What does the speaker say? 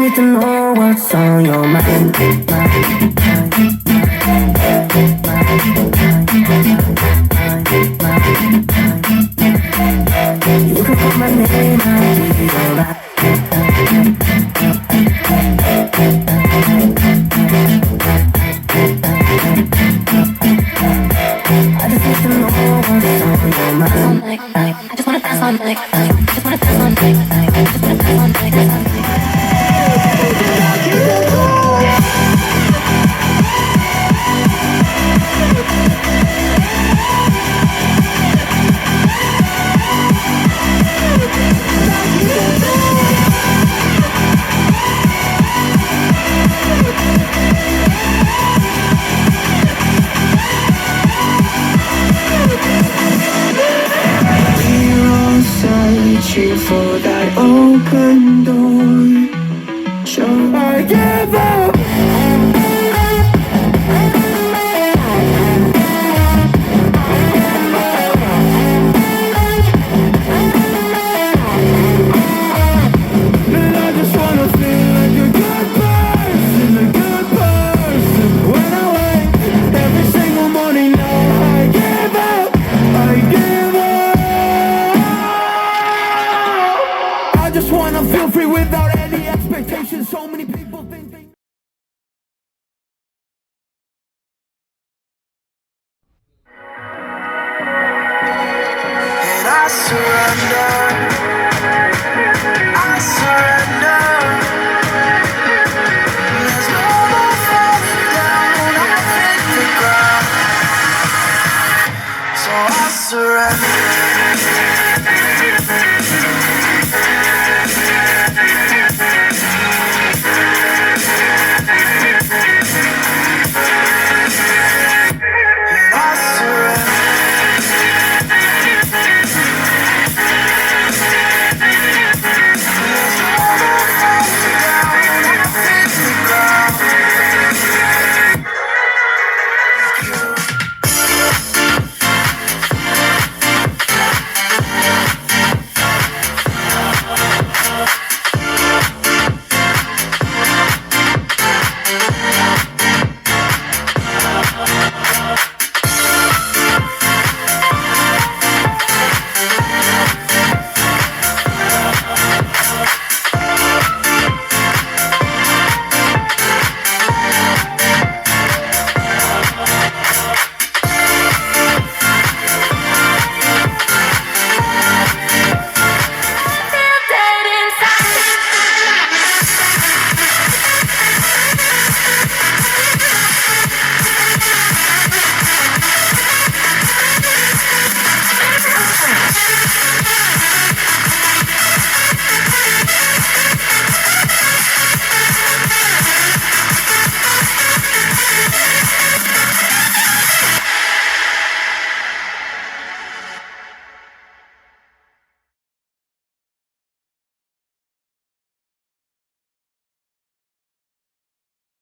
need to know what's on your mind. You can call my name, I'll be alright. I just need to know what's on your mind. I just wanna dance all night. I just wanna dance all night. I just wanna dance all night. Searching for that open door. Sure, I give up. And I just wanna feel like a good person, a good person. When I wake every single morning, no, I give up, I give up. I just wanna feel free without any expectations. So many people